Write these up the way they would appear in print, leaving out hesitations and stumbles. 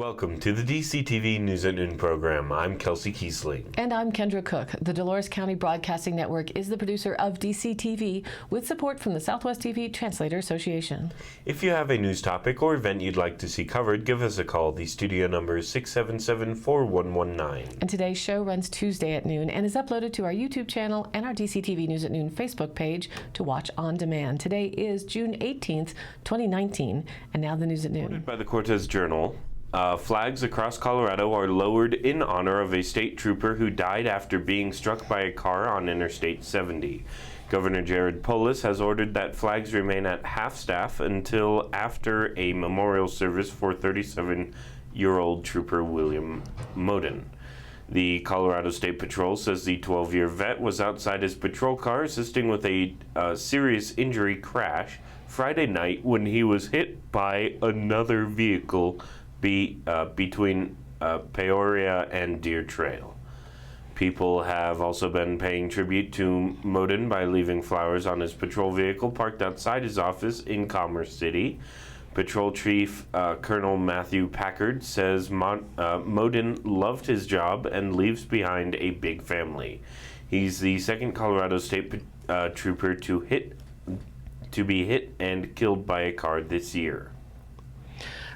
Welcome to the DCTV News at Noon program. I'm Kelsey Kiesling. And I'm Kendra Cook. The Dolores County Broadcasting Network is the producer of DCTV with support from the Southwest TV Translator Association. If you have a news topic or event you'd like to see covered, give us a call. The studio number is 677-4119. And today's show runs Tuesday at noon and is uploaded to our YouTube channel and our DCTV News at Noon Facebook page to watch on demand. Today is June 18th, 2019. And now the news at noon. Reported by the Cortez Journal. Flags across Colorado are lowered in honor of a state trooper who died after being struck by a car on Interstate 70. Governor Jared Polis has ordered that flags remain at half-staff until after a memorial service for 37-year-old Trooper William Moden. The Colorado State Patrol says the 12-year vet was outside his patrol car assisting with a serious injury crash Friday night when he was hit by another vehicle between Peoria and Deer Trail. People have also been paying tribute to Moden by leaving flowers on his patrol vehicle parked outside his office in Commerce City. Patrol Chief Colonel Matthew Packard says Moden loved his job and leaves behind a big family. He's the second Colorado State trooper to be hit and killed by a car this year.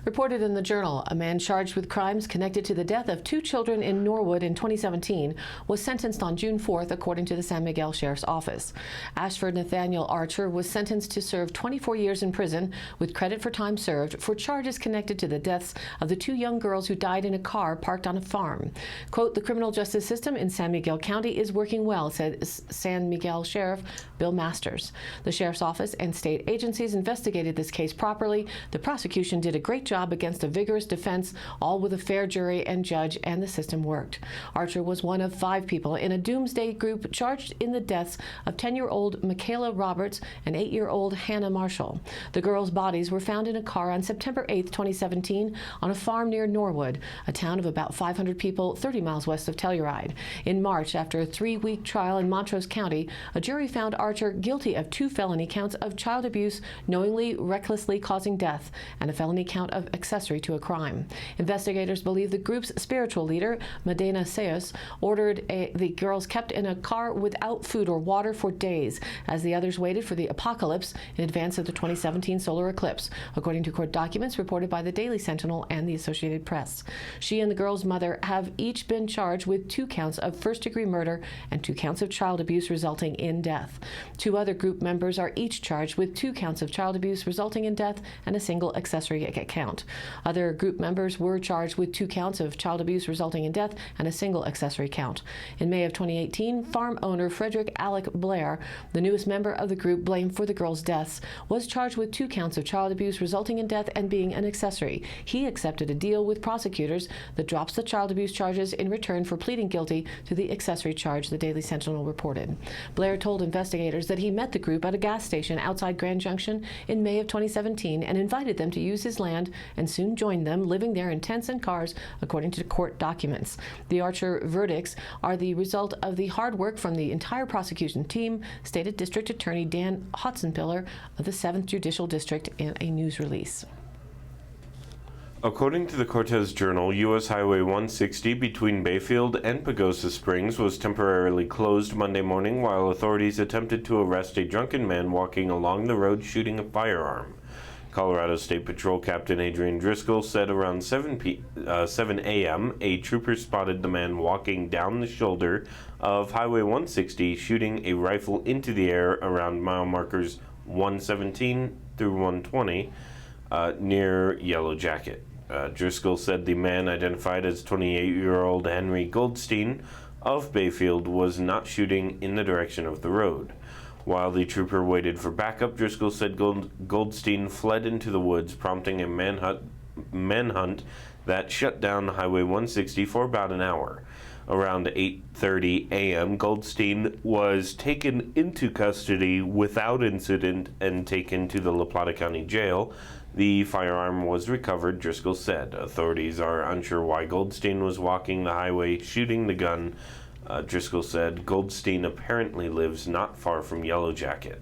Reported in the Journal, a man charged with crimes connected to the death of 2 children in Norwood in 2017 was sentenced on June 4th, according to the San Miguel Sheriff's Office. Ashford Nathaniel Archer was sentenced to serve 24 years in prison with credit for time served for charges connected to the deaths of the 2 young girls who died in a car parked on a farm. Quote, "The criminal justice system in San Miguel County is working well," said San Miguel Sheriff Bill Masters. The Sheriff's Office and state agencies investigated this case properly. The prosecution did a great job against a vigorous defense, all with a fair jury and judge, and the system worked. Archer was one of 5 people in a doomsday group charged in the deaths of 10-year-old Michaela Roberts and 8-year-old Hannah Marshall. The girls' bodies were found in a car on September 8, 2017, on a farm near Norwood, a town of about 500 people 30 miles west of Telluride. In March, after a 3-week trial in Montrose County, a jury found Archer guilty of 2 felony counts of child abuse, knowingly, recklessly causing death, and a felony count of accessory to a crime. Investigators believe the group's spiritual leader, Medina Seus, ordered the girls kept in a car without food or water for days as the others waited for the apocalypse in advance of the 2017 solar eclipse, according to court documents reported by the Daily Sentinel and the Associated Press. She and the girls' mother have each been charged with 2 counts of first-degree murder and 2 counts of child abuse resulting in death. 2 other group members are each charged with 2 counts of child abuse resulting in death and a single accessory count. Other group members were charged with 2 counts of child abuse resulting in death and a single accessory count. In May of 2018, farm owner Frederick Alec Blair, the newest member of the group blamed for the girls' deaths, was charged with 2 counts of child abuse resulting in death and being an accessory. He accepted a deal with prosecutors that drops the child abuse charges in return for pleading guilty to the accessory charge, the Daily Sentinel reported. Blair told investigators that he met the group at a gas station outside Grand Junction in May of 2017 and invited them to use his land and soon joined them, living there in tents and cars, according to court documents. The Archer verdicts are the result of the hard work from the entire prosecution team, stated District Attorney Dan Hotzenpiller of the 7th Judicial District in a news release. According to the Cortez Journal, U.S. Highway 160 between Bayfield and Pagosa Springs was temporarily closed Monday morning while authorities attempted to arrest a drunken man walking along the road shooting a firearm. Colorado State Patrol Captain Adrian Driscoll said around 7 a.m. a trooper spotted the man walking down the shoulder of Highway 160 shooting a rifle into the air around mile markers 117 through 120 near Yellow Jacket. Driscoll said the man, identified as 28-year-old Henry Goldstein of Bayfield, was not shooting in the direction of the road. While the trooper waited for backup, Driscoll said Goldstein fled into the woods, prompting a manhunt that shut down Highway 160 for about an hour. Around 8:30 a.m., Goldstein was taken into custody without incident and taken to the La Plata County Jail. The firearm was recovered, Driscoll said. Authorities are unsure why Goldstein was walking the highway shooting the gun. Driscoll said Goldstein apparently lives not far from Yellow Jacket.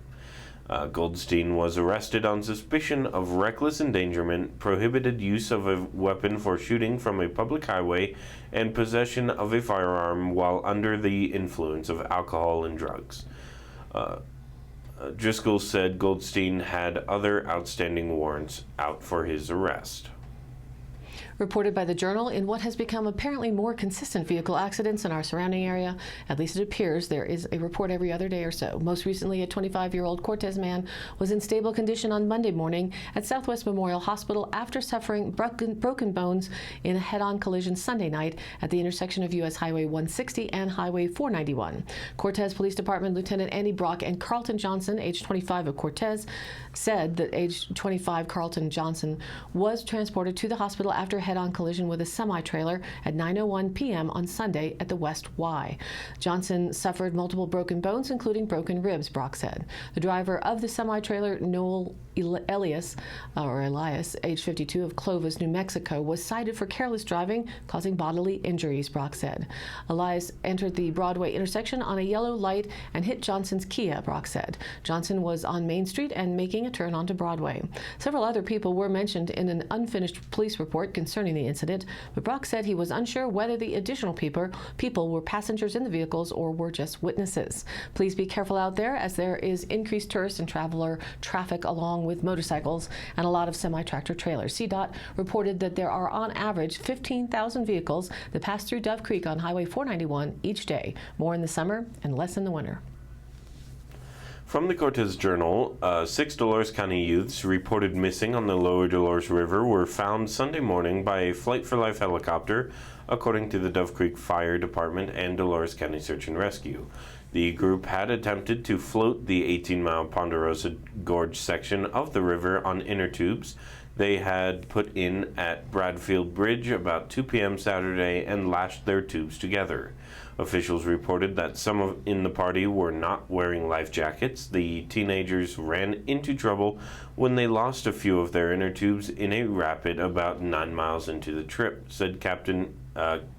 Goldstein was arrested on suspicion of reckless endangerment, prohibited use of a weapon for shooting from a public highway, and possession of a firearm while under the influence of alcohol and drugs. Driscoll said Goldstein had other outstanding warrants out for his arrest. Reported by the Journal, in what has become apparently more consistent vehicle accidents in our surrounding area, at least it appears there is a report every other day or so. Most recently, a 25-year-old Cortez man was in stable condition on Monday morning at Southwest Memorial Hospital after suffering broken bones in a head-on collision Sunday night at the intersection of U.S. Highway 160 and Highway 491. Cortez Police Department Lieutenant Andy Brock and Carlton Johnson, age 25 of Cortez, said that age 25 Carlton Johnson was transported to the hospital after a head-on collision with a semi-trailer at 9:01 p.m. on Sunday at the West Y. Johnson suffered multiple broken bones, including broken ribs, Brock said. The driver of the semi-trailer, Noel Elias, age 52 of Clovis, New Mexico, was cited for careless driving, causing bodily injuries, Brock said. Elias entered the Broadway intersection on a yellow light and hit Johnson's Kia, Brock said. Johnson was on Main Street and making a turn onto Broadway. Several other people were mentioned in an unfinished police report concerning the incident, but Brock said he was unsure whether the additional people were passengers in the vehicles or were just witnesses. Please be careful out there, as there is increased tourist and traveler traffic along with motorcycles and a lot of semi-tractor trailers. CDOT reported that there are on average 15,000 vehicles that pass through Dove Creek on Highway 491 each day, more in the summer and less in the winter. From the Cortez Journal, 6 Dolores County youths reported missing on the Lower Dolores River were found Sunday morning by a Flight for Life helicopter, according to the Dove Creek Fire Department and Dolores County Search and Rescue. The group had attempted to float the 18-mile Ponderosa Gorge section of the river on inner tubes they had put in at Bradfield Bridge about 2 p.m. Saturday and lashed their tubes together. Officials reported that some in the party were not wearing life jackets. The teenagers ran into trouble when they lost a few of their inner tubes in a rapid about 9 miles into the trip, said Captain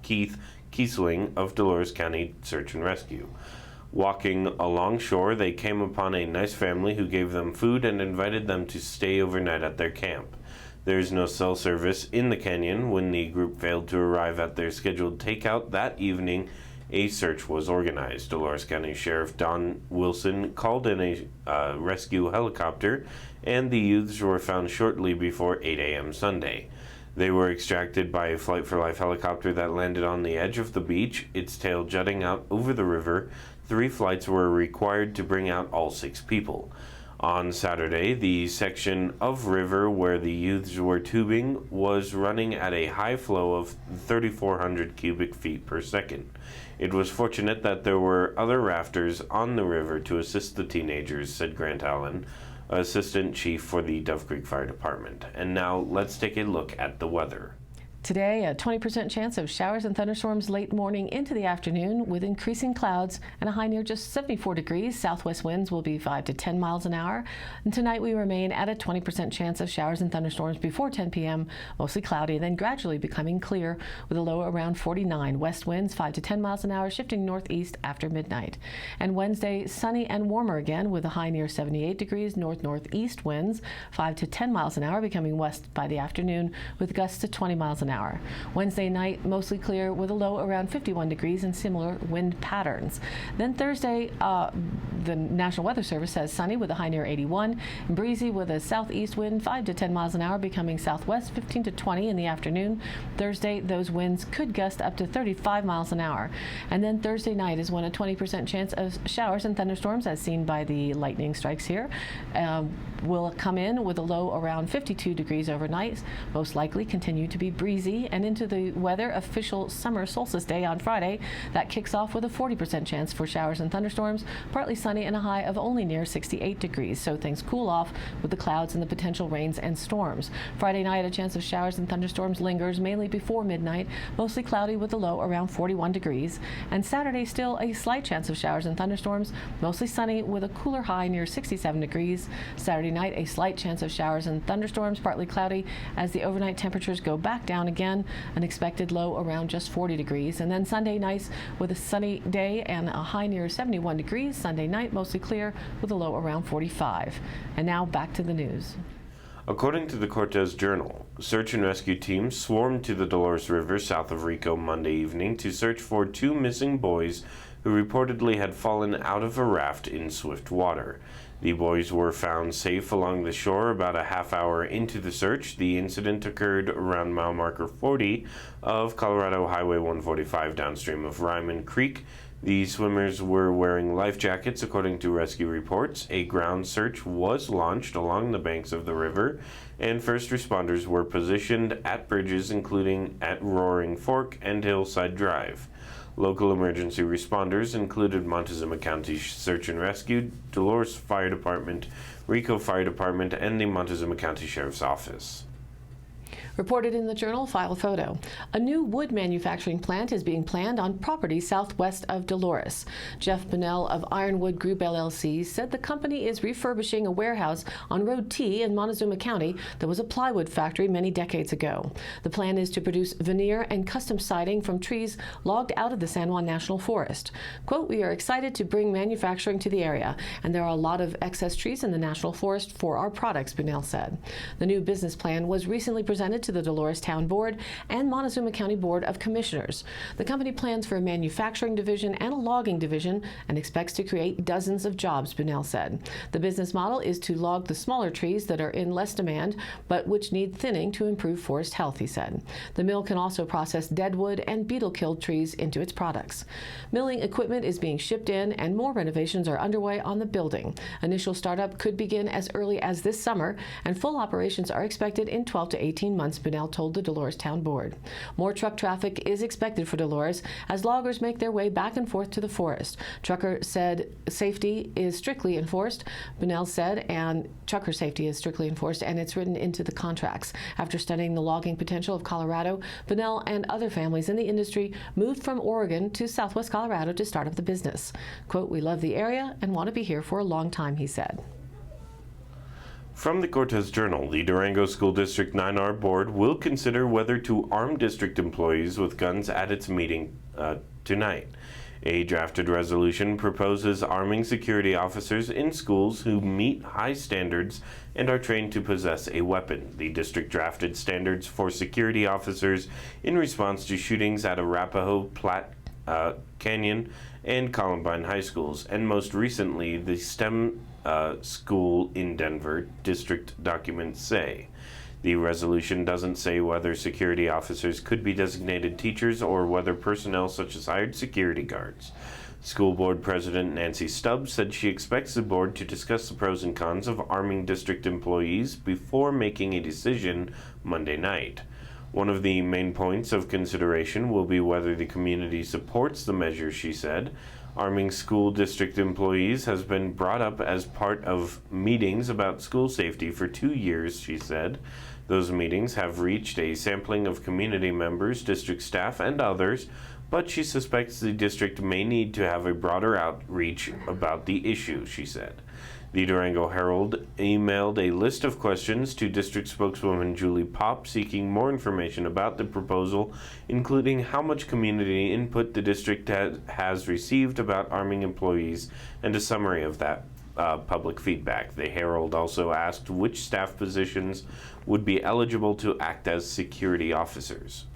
Keith Kiesling of Dolores County Search and Rescue. Walking along shore, they came upon a nice family who gave them food and invited them to stay overnight at their camp. There is no cell service in the canyon. When the group failed to arrive at their scheduled takeout that evening, a search was organized. Dolores County Sheriff Don Wilson called in a rescue helicopter, and the youths were found shortly before 8 a.m. Sunday. They were extracted by a Flight for Life helicopter that landed on the edge of the beach, its tail jutting out over the river. 3 flights were required to bring out all 6 people. On Saturday, the section of river where the youths were tubing was running at a high flow of 3,400 cubic feet per second. It was fortunate that there were other rafters on the river to assist the teenagers, said Grant Allen, Assistant Chief for the Dove Creek Fire Department. And now let's take a look at the weather. Today, a 20% chance of showers and thunderstorms late morning into the afternoon with increasing clouds and a high near just 74 degrees. Southwest winds will be 5 to 10 miles an hour. And tonight we remain at a 20% chance of showers and thunderstorms before 10 p.m., mostly cloudy, then gradually becoming clear with a low around 49. West winds 5 to 10 miles an hour, shifting northeast after midnight. And Wednesday, sunny and warmer again with a high near 78 degrees. North-northeast winds 5 to 10 miles an hour, becoming west by the afternoon with gusts to 20 miles an hour. Wednesday night, mostly clear with a low around 51 degrees and similar wind patterns. Then Thursday, the National Weather Service says sunny with a high near 81, and breezy with a southeast wind 5 to 10 miles an hour, becoming southwest 15 to 20 in the afternoon. Thursday, those winds could gust up to 35 miles an hour. And then Thursday night is when a 20% chance of showers and thunderstorms, as seen by the lightning strikes here, will come in with a low around 52 degrees overnight. Most likely continue to be breezy and into the weather. Official summer solstice day on Friday that kicks off with a 40% chance for showers and thunderstorms, partly sunny and a high of only near 68 degrees. So things cool off with the clouds and the potential rains and storms. Friday night, a chance of showers and thunderstorms lingers mainly before midnight, mostly cloudy with a low around 41 degrees. And Saturday, still a slight chance of showers and thunderstorms, mostly sunny with a cooler high near 67 degrees. Saturday night, a slight chance of showers and thunderstorms, partly cloudy, as the overnight temperatures go back down down again, an expected low around just 40 degrees. And then Sunday nights with a sunny day and a high near 71 degrees. Sunday night mostly clear with a low around 45. And now back to the news. According to the Cortez Journal, search and rescue teams swarmed to the Dolores River south of Rico Monday evening to search for two missing boys who reportedly had fallen out of a raft in swift water. The boys were found safe along the shore about a half hour into the search. The incident occurred around mile marker 40 of Colorado Highway 145 downstream of Ryman Creek. The swimmers were wearing life jackets, according to rescue reports. A ground search was launched along the banks of the river, and first responders were positioned at bridges, including at Roaring Fork and Hillside Drive. Local emergency responders included Montezuma County Search and Rescue, Dolores Fire Department, Rico Fire Department, and the Montezuma County Sheriff's Office. Reported in the Journal, file photo. A new wood manufacturing plant is being planned on property southwest of Dolores. Jeff Bunnell of Ironwood Group LLC said the company is refurbishing a warehouse on Road T in Montezuma County that was a plywood factory many decades ago. The plan is to produce veneer and custom siding from trees logged out of the San Juan National Forest. Quote, "We are excited to bring manufacturing to the area, and there are a lot of excess trees in the National Forest for our products," Bunnell said. The new business plan was recently presented to the Dolores Town Board and Montezuma County Board of Commissioners. The company plans for a manufacturing division and a logging division and expects to create dozens of jobs, Bunnell said. The business model is to log the smaller trees that are in less demand but which need thinning to improve forest health, he said. The mill can also process deadwood and beetle-killed trees into its products. Milling equipment is being shipped in and more renovations are underway on the building. Initial startup could begin as early as this summer, and full operations are expected in 12 to 18 months, Bunnell told the Dolores Town Board. More truck traffic is expected for Dolores as loggers make their way back and forth to the forest. Trucker said safety is strictly enforced, Bunnell said, and trucker safety is strictly enforced, and it's written into the contracts. After studying the logging potential of Colorado, Bunnell and other families in the industry moved from Oregon to Southwest Colorado to start up the business. Quote, "We love the area and want to be here for a long time," he said. From the Cortez Journal, the Durango School District 9R Board will consider whether to arm district employees with guns at its meeting tonight. A drafted resolution proposes arming security officers in schools who meet high standards and are trained to possess a weapon. The district drafted standards for security officers in response to shootings at Arapahoe, Platte Canyon, and Columbine high schools, and most recently the STEM school in Denver, district documents say. The resolution doesn't say whether security officers could be designated teachers or whether personnel such as hired security guards. School Board President Nancy Stubbs said she expects the board to discuss the pros and cons of arming district employees before making a decision Monday night. One of the main points of consideration will be whether the community supports the measure, she said. Arming school district employees has been brought up as part of meetings about school safety for 2 years, she said. Those meetings have reached a sampling of community members, district staff, and others, but she suspects the district may need to have a broader outreach about the issue, she said. The Durango Herald emailed a list of questions to district spokeswoman Julie Popp seeking more information about the proposal, including how much community input the district has received about arming employees and a summary of that public feedback. The Herald also asked which staff positions would be eligible to act as security officers.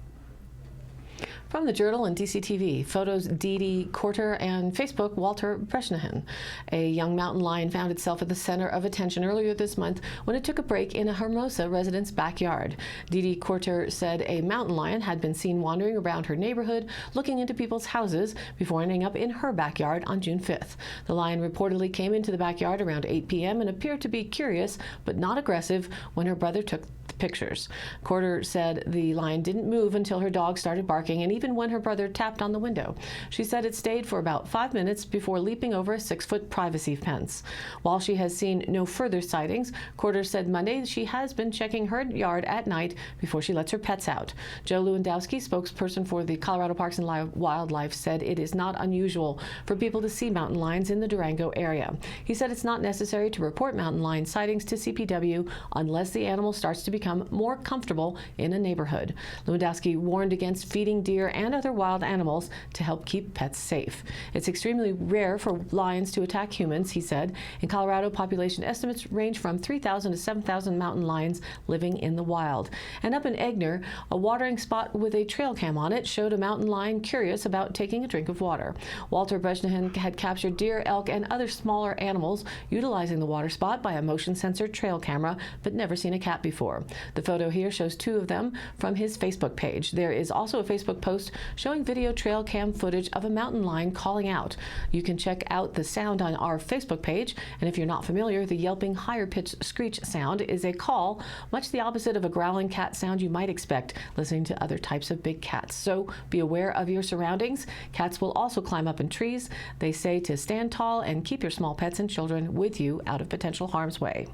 From the Journal and DCTV, photos Dee Dee Corter and Facebook Walter Breshnahan. A young mountain lion found itself at the center of attention earlier this month when it took a break in a Hermosa resident's backyard. Dee Dee Corter said a mountain lion had been seen wandering around her neighborhood, looking into people's houses before ending up in her backyard on June 5th. The lion reportedly came into the backyard around 8 p.m. and appeared to be curious but not aggressive when her brother took pictures. Corter said the lion didn't move until her dog started barking and even when her brother tapped on the window. She said it stayed for about 5 minutes before leaping over a 6-foot privacy fence. While she has seen no further sightings, Corter said Monday she has been checking her yard at night before she lets her pets out. Joe Lewandowski, spokesperson for the Colorado Parks and Wildlife, said it is not unusual for people to see mountain lions in the Durango area. He said it's not necessary to report mountain lion sightings to CPW unless the animal starts to become become more comfortable in a neighborhood. Lewandowski warned against feeding deer and other wild animals to help keep pets safe. It's extremely rare for lions to attack humans, he said. In Colorado, population estimates range from 3,000 to 7,000 mountain lions living in the wild. And up in Egner, a watering spot with a trail cam on it showed a mountain lion curious about taking a drink of water. Walter Brejnahan had captured deer, elk, and other smaller animals utilizing the water spot by a motion-sensor trail camera, but never seen a cat before. The photo here shows two of them from his Facebook page. There is also a Facebook post showing video trail cam footage of a mountain lion calling out. You can check out the sound on our Facebook page, and if you're not familiar, the yelping, higher-pitched screech sound is a call, much the opposite of a growling cat sound you might expect listening to other types of big cats. So be aware of your surroundings. Cats will also climb up in trees. They say to stand tall and keep your small pets and children with you out of potential harm's way.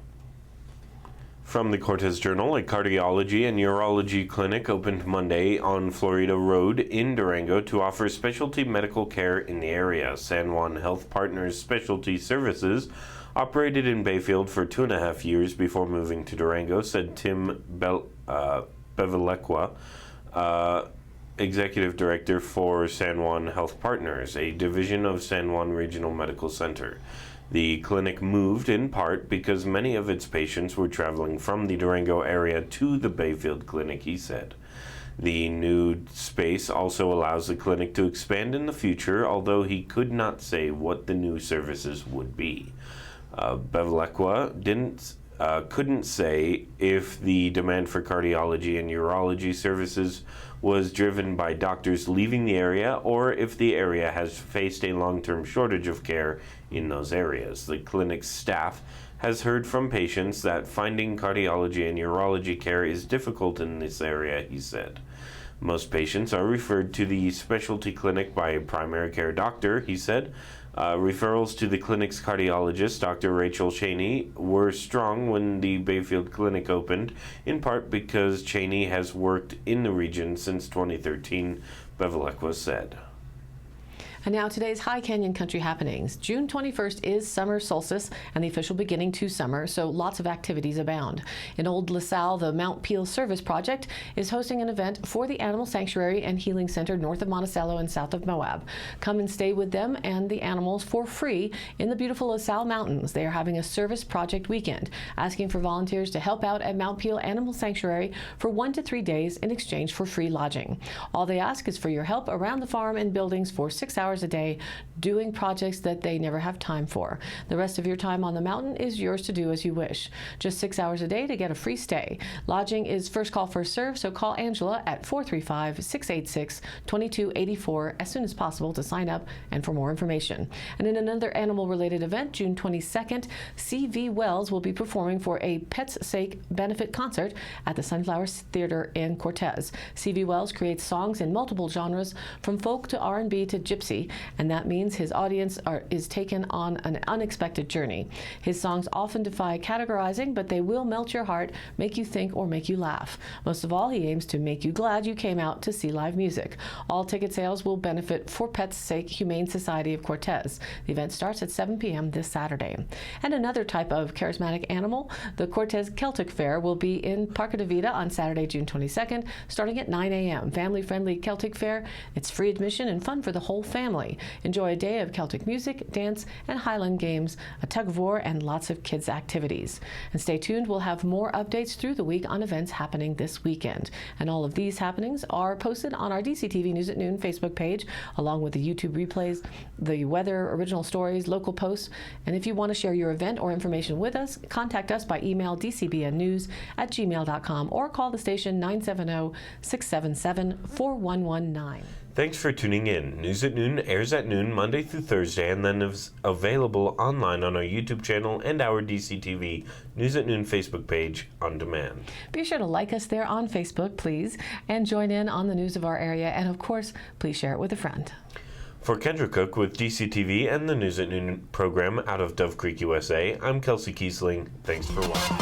From the Cortez Journal, a cardiology and urology clinic opened Monday on Florida Road in Durango to offer specialty medical care in the area. San Juan Health Partners Specialty Services operated in Bayfield for 2.5 years before moving to Durango, said Tim Bevilacqua, Executive Director for San Juan Health Partners, a division of San Juan Regional Medical Center. The clinic moved in part because many of its patients were traveling from the Durango area to the Bayfield clinic, he said. The new space also allows the clinic to expand in the future, although he could not say what the new services would be. Bevilacqua couldn't say if the demand for cardiology and urology services was driven by doctors leaving the area or if the area has faced a long-term shortage of care in those areas. The clinic's staff has heard from patients that finding cardiology and urology care is difficult in this area, he said. Most patients are referred to the specialty clinic by a primary care doctor, he said. Referrals to the clinic's cardiologist, Dr. Rachel Cheney, were strong when the Bayfield Clinic opened, in part because Cheney has worked in the region since 2013, Bevilacqua said. And now today's High Canyon Country happenings. June 21st is summer solstice and the official beginning to summer, so lots of activities abound. In Old LaSalle, the Mount Peel Service Project is hosting an event for the Animal Sanctuary and Healing Center north of Monticello and south of Moab. Come and stay with them and the animals for free in the beautiful LaSalle Mountains. They are having a service project weekend, asking for volunteers to help out at Mount Peel Animal Sanctuary for 1 to 3 days in exchange for free lodging. All they ask is for your help around the farm and buildings for 6 hours a day, doing projects that they never have time for. The rest of your time on the mountain is yours to do as you wish. Just 6 hours a day to get a free stay. Lodging is first call, first serve, so call Angela at 435-686-2284 as soon as possible to sign up and for more information. And in another animal-related event, June 22nd, C.V. Wells will be performing for a Pet's Sake benefit concert at the Sunflower Theater in Cortez. C.V. Wells creates songs in multiple genres, from folk to R&B to gypsy, and that means his audience is taken on an unexpected journey. His songs often defy categorizing, but they will melt your heart, make you think, or make you laugh. Most of all, he aims to make you glad you came out to see live music. All ticket sales will benefit For Pet's Sake Humane Society of Cortez. The event starts at 7 p.m. this Saturday. And another type of charismatic animal, the Cortez Celtic Fair, will be in Parque de Vida on Saturday, June 22nd, starting at 9 a.m. Family-friendly Celtic Fair. It's free admission and fun for the whole family. Enjoy a day of Celtic music, dance, and Highland games, a tug of war, and lots of kids' activities. And stay tuned, we'll have more updates through the week on events happening this weekend. And all of these happenings are posted on our DCTV News at Noon Facebook page, along with the YouTube replays, the weather, original stories, local posts. And if you want to share your event or information with us, contact us by email dcbnnews@gmail.com or call the station 970-677-4119. Thanks for tuning in. News at Noon airs at noon Monday through Thursday and then is available online on our YouTube channel and our DCTV News at Noon Facebook page on demand. Be sure to like us there on Facebook, please, and join in on the news of our area. And of course, please share it with a friend. For Kendra Cook with DCTV and the News at Noon program out of Dove Creek, USA, I'm Kelsey Kiesling. Thanks for watching.